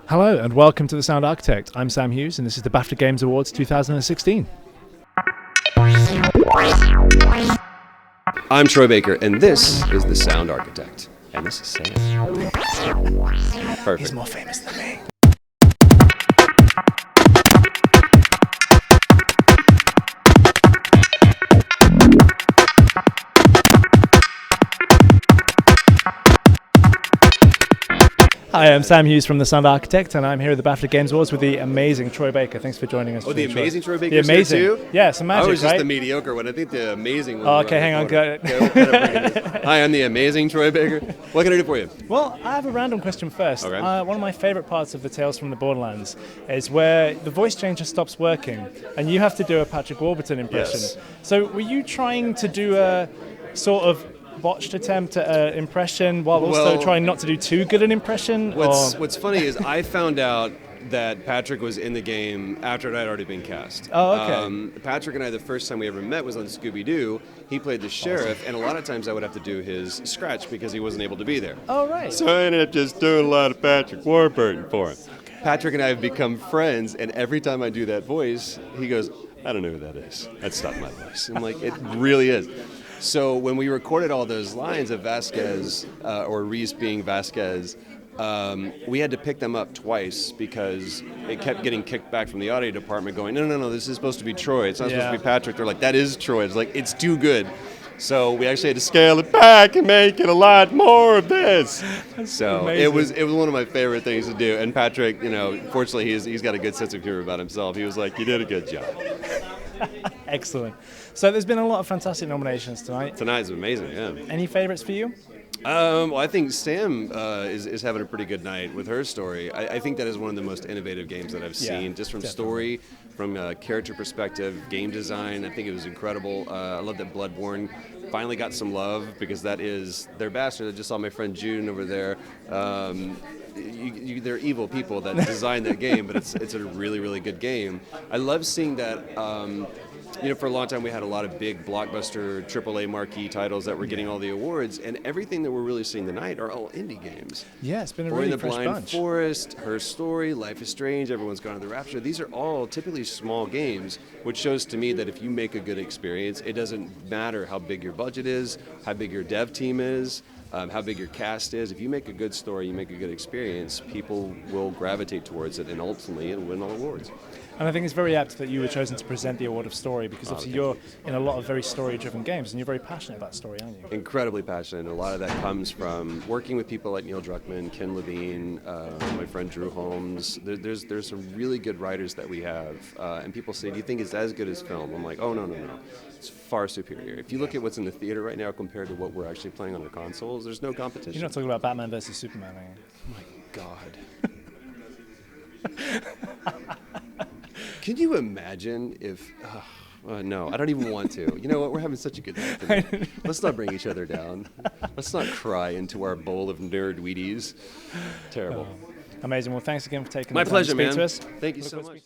Hello and welcome to The Sound Architect. I'm Sam Hughes and this is the BAFTA Games Awards 2016. I'm Troy Baker and this is The Sound Architect. And this is Sam. Perfect. He's more famous than me. Hi, I'm Sam Hughes from The Sound Architect, and I'm here at the BAFTA Games Awards with the amazing Troy Baker. Thanks for joining us. Oh, the amazing Troy Baker The amazing. Here too? Yeah, some magic, I was just right? the mediocre one. I think the amazing one. Oh, okay, hang on. Go. Hi, I'm the amazing Troy Baker. What can I do for you? Well, I have a random question first. Okay. One of my favorite parts of the Tales from the Borderlands is where the voice changer stops working, and you have to do a Patrick Warburton impression. Yes. So were you trying to do a sort of botched attempt at an impression while also trying not to do too good an impression? What's funny is I found out that Patrick was in the game after it had already been cast. Oh, okay. Patrick and I, the first time we ever met was on Scooby-Doo. He played the sheriff, and a lot of times I would have to do his scratch because he wasn't able to be there. Oh, right. So I ended up just doing a lot of Patrick Warburton for him. Patrick and I have become friends, and every time I do that voice, he goes, I don't know who that is. That's not my voice. I'm like, it really is. So when we recorded all those lines of Vasquez, or Reese being Vasquez, we had to pick them up twice because it kept getting kicked back from the audio department going, no, this is supposed to be Troy. It's not supposed to be Patrick. They're like, that is Troy. It's like, it's too good. So we actually had to scale it back and make it a lot more of this. So it was one of my favorite things to do. And Patrick, fortunately he's got a good sense of humor about himself. He was like, you did a good job. Excellent. So there's been a lot of fantastic nominations tonight. Tonight's amazing, yeah. Any favorites for you? Well, I think Sam is having a pretty good night with her story. I think that is one of the most innovative games that I've seen, just from story, from a character perspective, game design. I think it was incredible. I love that Bloodborne finally got some love because that is their bastard. I just saw my friend June over there. They're evil people that designed that game, but it's a really, really good game. I love seeing that. For a long time we had a lot of big blockbuster AAA marquee titles that were getting all the awards, and everything that we're really seeing tonight are all indie games. Yeah, it's been a really fresh bunch. Ori and the Blind Forest, Her Story, Life is Strange, Everyone's Gone to the Rapture. These are all typically small games, which shows to me that if you make a good experience, it doesn't matter how big your budget is, how big your dev team is, how big your cast is. If you make a good story, you make a good experience, people will gravitate towards it, and ultimately it'll win all awards. And I think it's very apt that you were chosen to present the award of story because obviously you're in a lot of very story-driven games and you're very passionate about story, aren't you? Incredibly passionate. A lot of that comes from working with people like Neil Druckmann, Ken Levine, my friend Drew Holmes. There's some really good writers that we have, and people say, do you think it's as good as film? I'm like, oh, no. It's far superior. If you look at what's in the theater right now compared to what we're actually playing on the consoles, there's no competition. You're not talking about Batman versus Superman, are you? Oh my God. Can you imagine if... no, I don't even want to. You know what? We're having such a good night tonight. Let's not bring each other down. Let's not cry into our bowl of nerd Wheaties. Terrible. Amazing. Well, thanks again for taking the time to speak to us. Thank you so much.